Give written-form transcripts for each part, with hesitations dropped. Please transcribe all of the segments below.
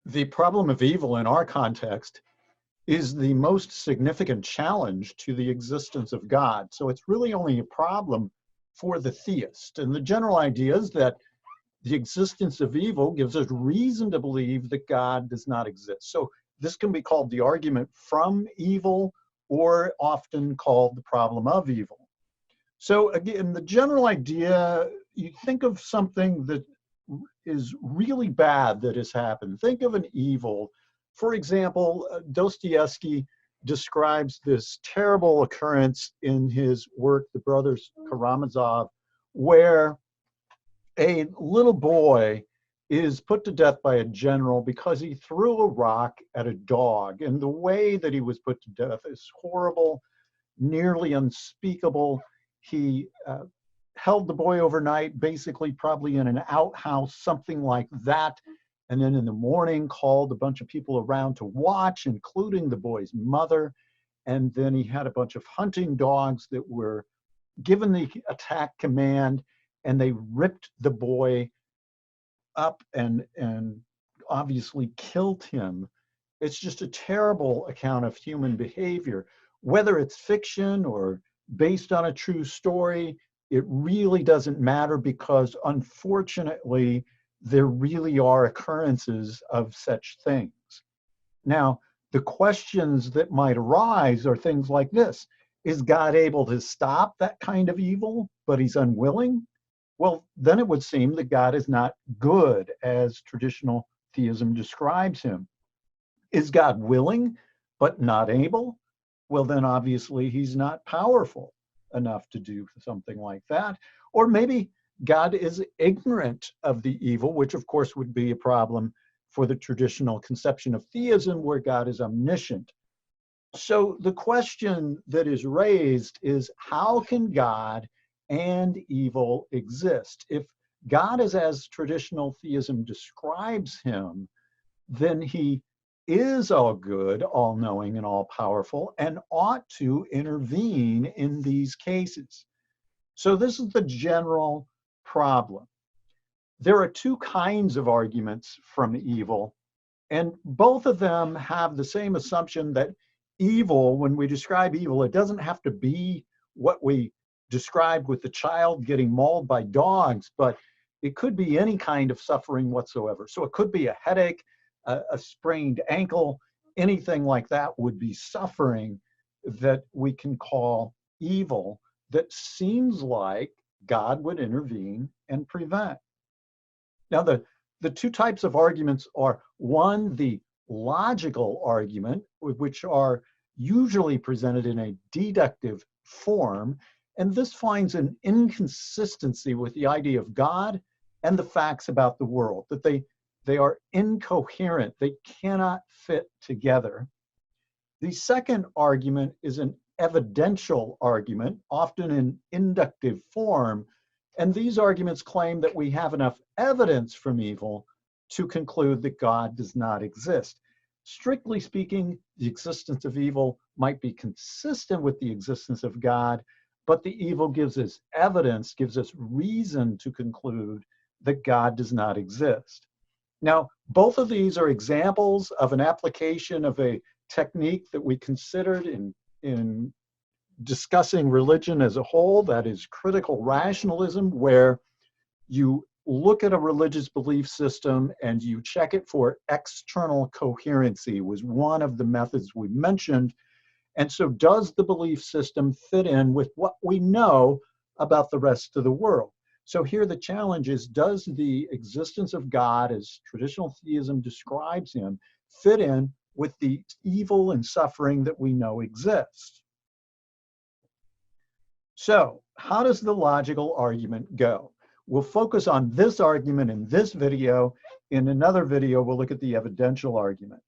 The problem of evil in our context is the most significant challenge to the existence of God. So it's really only a problem for the theist. And the general idea is that the existence of evil gives us reason to believe that God does not exist. So this can be called the argument from evil, or often called the problem of evil. So again, the general idea, you think of something that is really bad that has happened. Think of an evil. For example, Dostoevsky describes this terrible occurrence in his work, The Brothers Karamazov, where a little boy is put to death by a general because he threw a rock at a dog. And the way that he was put to death is horrible, nearly unspeakable. He held the boy overnight, basically probably in an outhouse, something like that. And then in the morning called a bunch of people around to watch, including the boy's mother. And then he had a bunch of hunting dogs that were given the attack command, and they ripped the boy up and obviously killed him. It's just a terrible account of human behavior. Whether it's fiction or based on a true story, it really doesn't matter, because unfortunately, there really are occurrences of such things. Now, the questions that might arise are things like this. Is God able to stop that kind of evil, but he's unwilling? Well, then it would seem that God is not good as traditional theism describes him. Is God willing but not able? Well, then obviously he's not powerful enough to do something like that. Or maybe God is ignorant of the evil, which of course would be a problem for the traditional conception of theism, where God is omniscient. So the question that is raised is, how can God and evil exist? If God is as traditional theism describes him, then he is all good, all knowing, and all powerful, and ought to intervene in these cases. So this is the general problem. There are two kinds of arguments from evil, and both of them have the same assumption that evil, when we describe evil, it doesn't have to be what we described with the child getting mauled by dogs, but it could be any kind of suffering whatsoever. So it could be a headache, a sprained ankle, anything like that would be suffering that we can call evil, that seems like God would intervene and prevent. Now, the two types of arguments are, one, the logical argument, which are usually presented in a deductive form, and this finds an inconsistency with the idea of God and the facts about the world, that they are incoherent, they cannot fit together. The second argument is an evidential argument, often in inductive form, and these arguments claim that we have enough evidence from evil to conclude that God does not exist. Strictly speaking, the existence of evil might be consistent with the existence of God, but the evil gives us evidence, gives us reason to conclude that God does not exist. Now, both of these are examples of an application of a technique that we considered in discussing religion as a whole, that is critical rationalism, where you look at a religious belief system and you check it for external coherency, was one of the methods we mentioned. And so does the belief system fit in with what we know about the rest of the world? So here the challenge is, does the existence of God, as traditional theism describes him, fit in with the evil and suffering that we know exists? So how does the logical argument go? We'll focus on this argument in this video. In another video, we'll look at the evidential argument.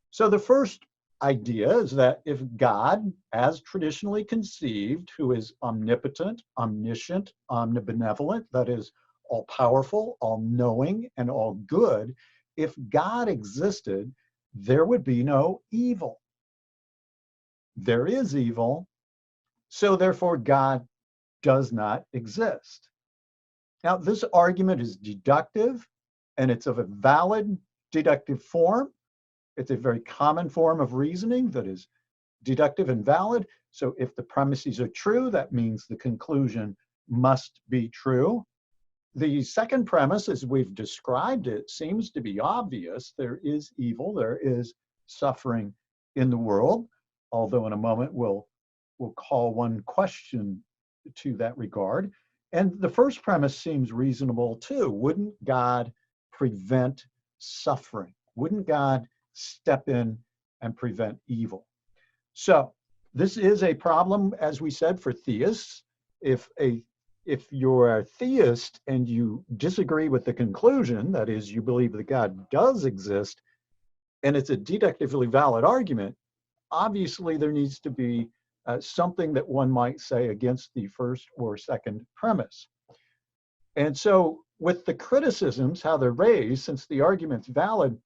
So the first idea is that if God, as traditionally conceived, who is omnipotent, omniscient, omnibenevolent, that is, all-powerful, all-knowing, and all good, if God existed, there would be no evil. There is evil, so therefore God does not exist. Now, this argument is deductive, and it's of a valid deductive form. It's a very common form of reasoning that is deductive and valid. So if the premises are true, that means the conclusion must be true. The second premise, as we've described it, seems to be obvious. There is evil, there is suffering in the world, although in a moment we'll call one question to that regard. And the first premise seems reasonable too. Wouldn't God prevent suffering? Wouldn't God step in and prevent evil? So this is a problem, as we said, for theists. If you're a theist and you disagree with the conclusion, that is, you believe that God does exist, and it's a deductively valid argument, obviously there needs to be something that one might say against the first or second premise. And so with the criticisms, how they're raised, since the argument's valid,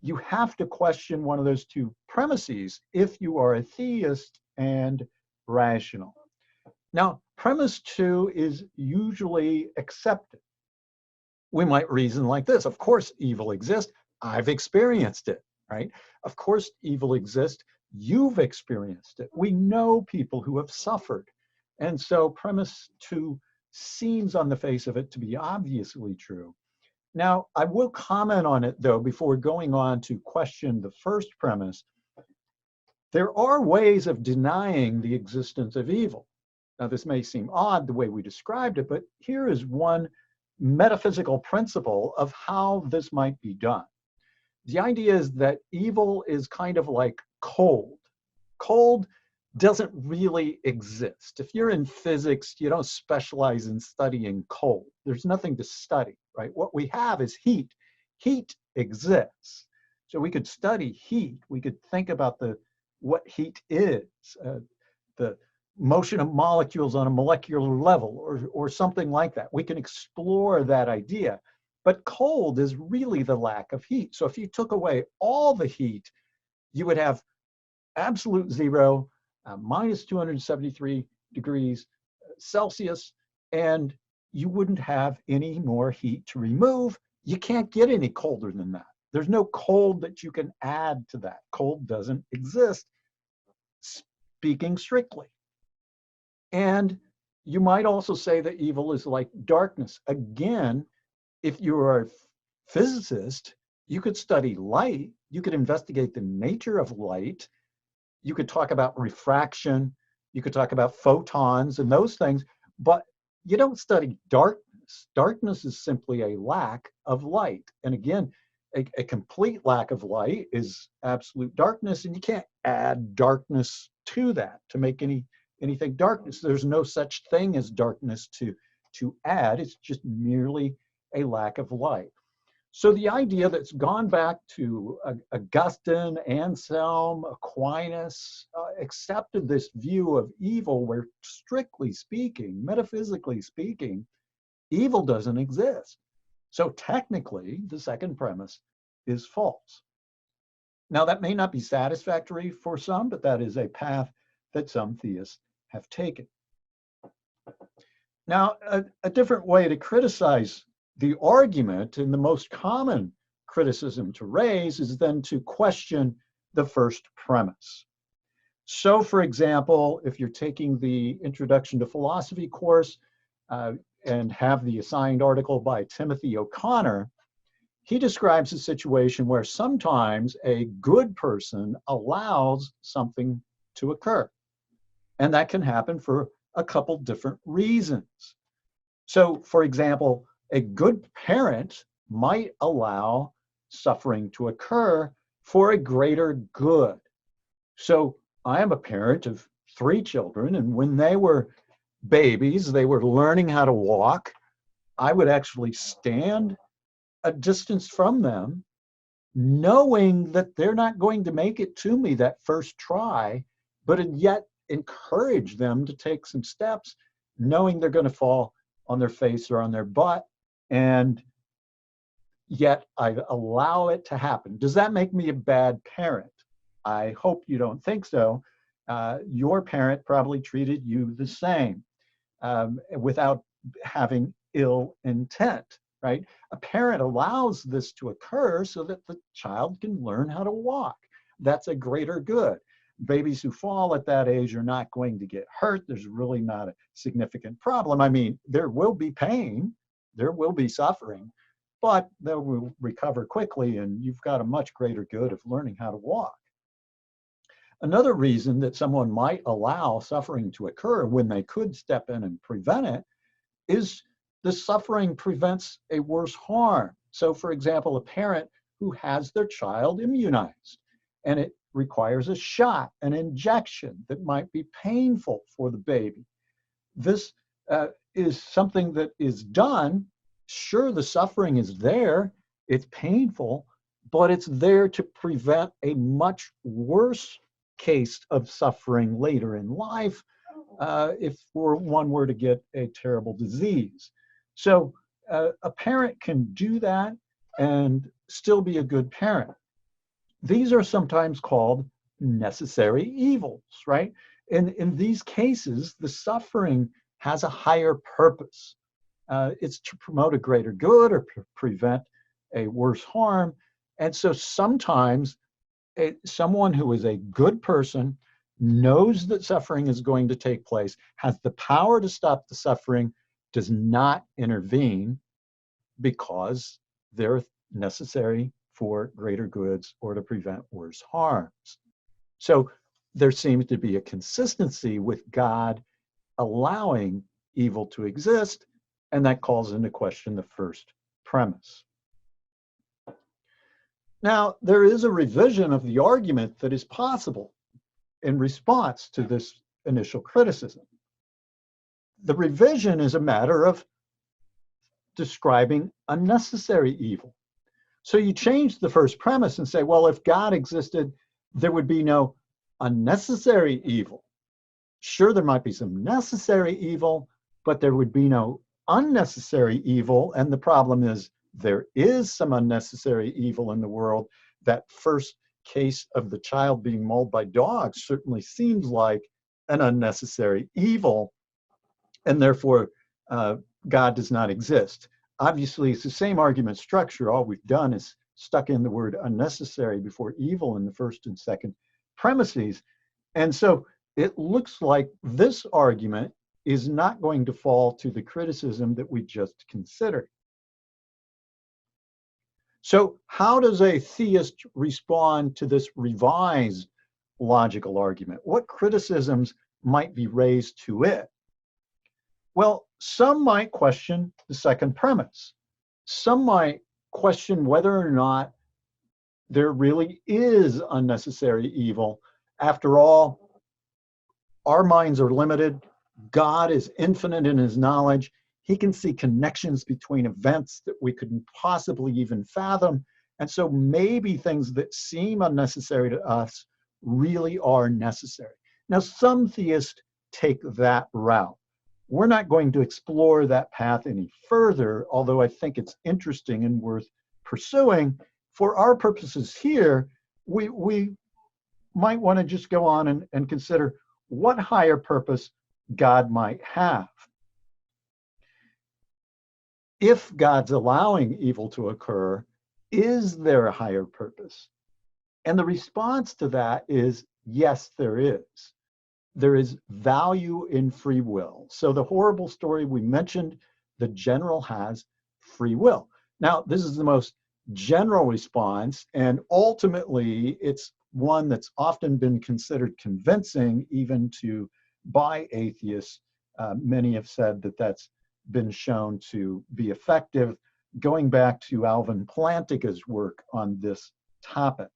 you have to question one of those two premises if you are a theist and rational. Now, premise two is usually accepted. We might reason like this: of course evil exists, I've experienced it, right? Of course evil exists, you've experienced it. We know people who have suffered. And so premise two seems on the face of it to be obviously true. Now, I will comment on it though before going on to question the first premise. There are ways of denying the existence of evil. Now, this may seem odd the way we described it, but here is one metaphysical principle of how this might be done. The idea is that evil is kind of like cold. Cold doesn't really exist. If you're in physics, you don't specialize in studying cold. There's nothing to study, right? What we have is heat. Heat exists. So we could study heat. We could think about what heat is, the motion of molecules on a molecular level, or something like that. We can explore that idea. But cold is really the lack of heat. So if you took away all the heat, you would have absolute zero, minus 273 degrees Celsius, and you wouldn't have any more heat to remove. You can't get any colder than that. There's no cold that you can add to that. Cold doesn't exist, speaking strictly. And you might also say that evil is like darkness. Again, if you are a physicist, you could study light, you could investigate the nature of light, you could talk about refraction, you could talk about photons and those things, but you don't study darkness. Darkness is simply a lack of light. And again, a complete lack of light is absolute darkness, and you can't add darkness to that to make anything darkness. There's no such thing as darkness to add. It's just merely a lack of light. So the idea that's gone back to Augustine, Anselm, Aquinas, accepted this view of evil where, strictly speaking, metaphysically speaking, evil doesn't exist. So technically, the second premise is false. Now, that may not be satisfactory for some, but that is a path that some theists have taken. Now, a different way to criticize the argument, and the most common criticism to raise, is then to question the first premise. So, for example, if you're taking the Introduction to Philosophy course and have the assigned article by Timothy O'Connor, he describes a situation where sometimes a good person allows something to occur. And that can happen for a couple different reasons. So, for example, a good parent might allow suffering to occur for a greater good. So I am a parent of 3 children, and when they were babies, they were learning how to walk, I would actually stand a distance from them, knowing that they're not going to make it to me that first try, but yet encourage them to take some steps, knowing they're going to fall on their face or on their butt, and yet I allow it to happen. Does that make me a bad parent? I hope you don't think so. Your parent probably treated you the same without having ill intent. right? A parent allows this to occur so that the child can learn how to walk. That's a greater good. Babies who fall at that age are not going to get hurt. There's really not a significant problem. I mean, there will be pain, there will be suffering, but they will recover quickly, and you've got a much greater good of learning how to walk. Another reason that someone might allow suffering to occur when they could step in and prevent it is the suffering prevents a worse harm. So, for example, a parent who has their child immunized and it requires a shot, an injection that might be painful for the baby. This is something that is done. Sure, the suffering is there, it's painful, but it's there to prevent a much worse case of suffering later in life if one were to get a terrible disease. So a parent can do that and still be a good parent. These are sometimes called necessary evils, right? In these cases, the suffering has a higher purpose. It's to promote a greater good or prevent a worse harm. And so sometimes someone who is a good person knows that suffering is going to take place, has the power to stop the suffering, does not intervene because they're necessary for greater goods or to prevent worse harms. So there seems to be a consistency with God allowing evil to exist, and that calls into question the first premise. Now, there is a revision of the argument that is possible in response to this initial criticism. The revision is a matter of describing unnecessary evil. So you change the first premise and say, well, if God existed, there would be no unnecessary evil. Sure, there might be some necessary evil, but there would be no unnecessary evil. And the problem is there is some unnecessary evil in the world. That first case of the child being mauled by dogs certainly seems like an unnecessary evil, and therefore God does not exist. Obviously, it's the same argument structure. All we've done is stuck in the word unnecessary before evil in the first and second premises. And so it looks like this argument is not going to fall to the criticism that we just considered. So how does a theist respond to this revised logical argument? What criticisms might be raised to it? Well, some might question the second premise. Some might question whether or not there really is unnecessary evil. After all, our minds are limited. God is infinite in his knowledge. He can see connections between events that we couldn't possibly even fathom. And so maybe things that seem unnecessary to us really are necessary. Now, some theists take that route. We're not going to explore that path any further, although I think it's interesting and worth pursuing. For our purposes here, we might want to just go on and consider what higher purpose God might have. If God's allowing evil to occur, is there a higher purpose? And the response to that is yes, there is. There is value in free will. So the horrible story we mentioned, the general has free will. Now, this is the most general response, and ultimately it's one that's often been considered convincing even by atheists. Many have said that that's been shown to be effective, going back to Alvin Plantinga's work on this topic.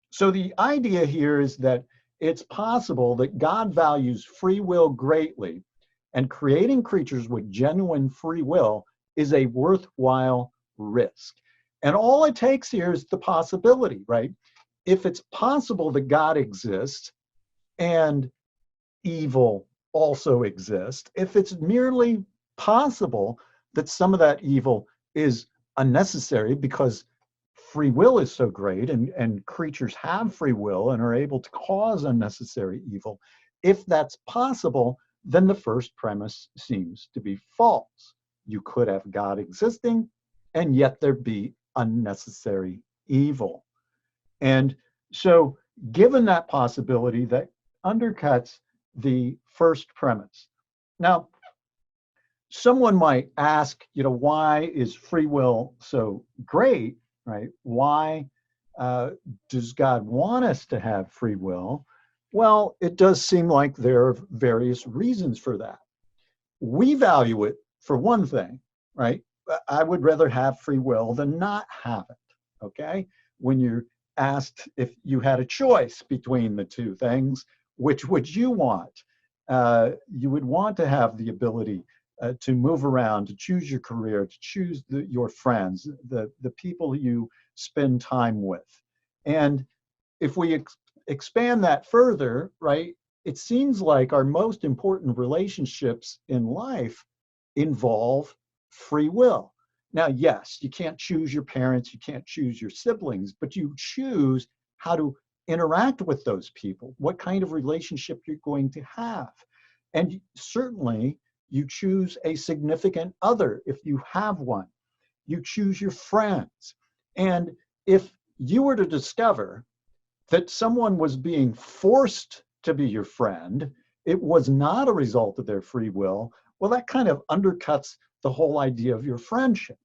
So the idea here is that it's possible that God values free will greatly, and creating creatures with genuine free will is a worthwhile risk. And all it takes here is the possibility, right? If it's possible that God exists and evil also exists, if it's merely possible that some of that evil is unnecessary because free will is so great and creatures have free will and are able to cause unnecessary evil, if that's possible, then the first premise seems to be false. You could have God existing and yet there be unnecessary evil. And so, given that possibility, that undercuts the first premise. Now, someone might ask, why is free will so great, right? Why does God want us to have free will? Well, it does seem like there are various reasons for that. We value it for one thing, right? I would rather have free will than not have it, okay? When you're asked if you had a choice between the two things, which would you want? You would want to have the ability to move around, to choose your career, to choose your friends, the people you spend time with. And if we expand that further, right, it seems like our most important relationships in life involve free will. Now, yes, you can't choose your parents, you can't choose your siblings, but you choose how to interact with those people, what kind of relationship you're going to have. And certainly, you choose a significant other if you have one. You choose your friends. And if you were to discover that someone was being forced to be your friend, it was not a result of their free will, well, that kind of undercuts the whole idea of your friendship,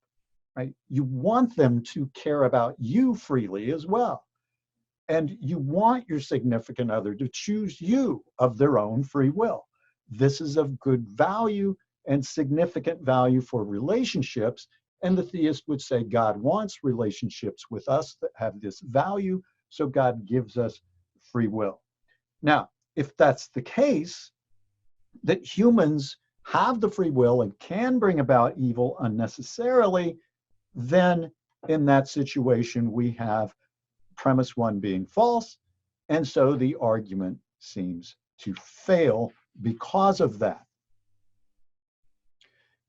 right? You want them to care about you freely as well. And you want your significant other to choose you of their own free will. This is of good value and significant value for relationships. And the theist would say God wants relationships with us that have this value, so God gives us free will. Now, if that's the case, that humans have the free will and can bring about evil unnecessarily, then in that situation we have premise one being false, and so the argument seems to fail because of that.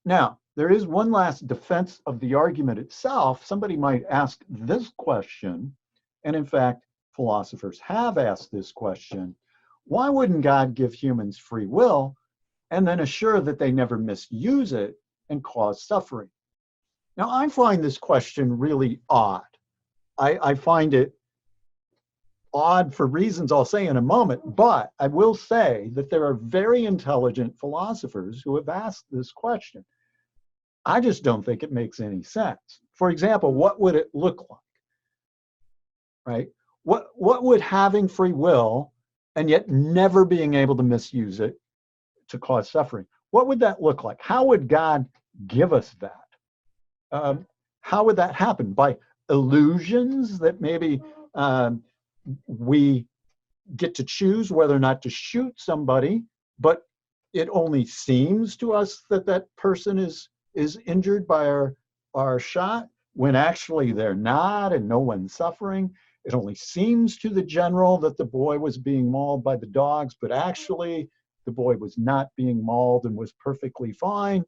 Now, there is one last defense of the argument itself. Somebody might ask this question, and in fact, philosophers have asked this question: why wouldn't God give humans free will and then assure that they never misuse it and cause suffering? Now, I find this question really odd. I find it odd for reasons I'll say in a moment, but I will say that there are very intelligent philosophers who have asked this question. I just don't think it makes any sense. For example, what would it look like, right? What would having free will and yet never being able to misuse it to cause suffering, what would that look like? How would God give us that? How would that happen? By illusions that maybe we get to choose whether or not to shoot somebody, but it only seems to us that that person is injured by our shot when actually they're not and no one's suffering. It only seems to the general that the boy was being mauled by the dogs, but actually the boy was not being mauled and was perfectly fine.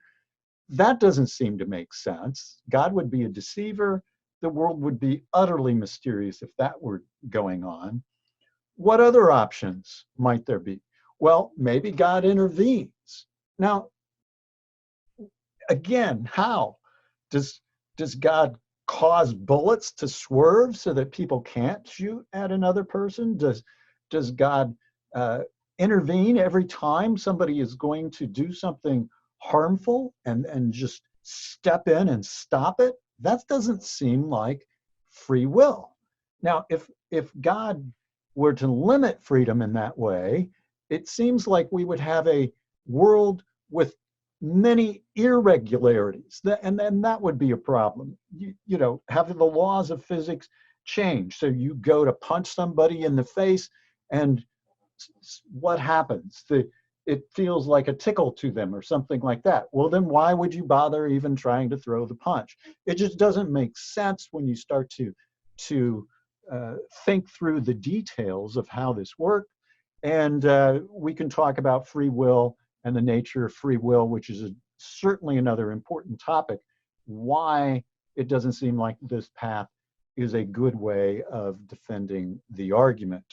That doesn't seem to make sense. God would be a deceiver. The world would be utterly mysterious if that were going on. What other options might there be? Well, maybe God intervenes. Now, again, how? Does God cause bullets to swerve so that people can't shoot at another person? Does God intervene every time somebody is going to do something harmful and just step in and stop it? That doesn't seem like free will. Now, if God were to limit freedom in that way, it seems like we would have a world with many irregularities, and then that would be a problem. You know, having the laws of physics change. So you go to punch somebody in the face, and what happens? It feels like a tickle to them or something like that. Well, then why would you bother even trying to throw the punch? It just doesn't make sense when you start to think through the details of how this works. And we can talk about free will and the nature of free will, which is certainly another important topic, why it doesn't seem like this path is a good way of defending the argument.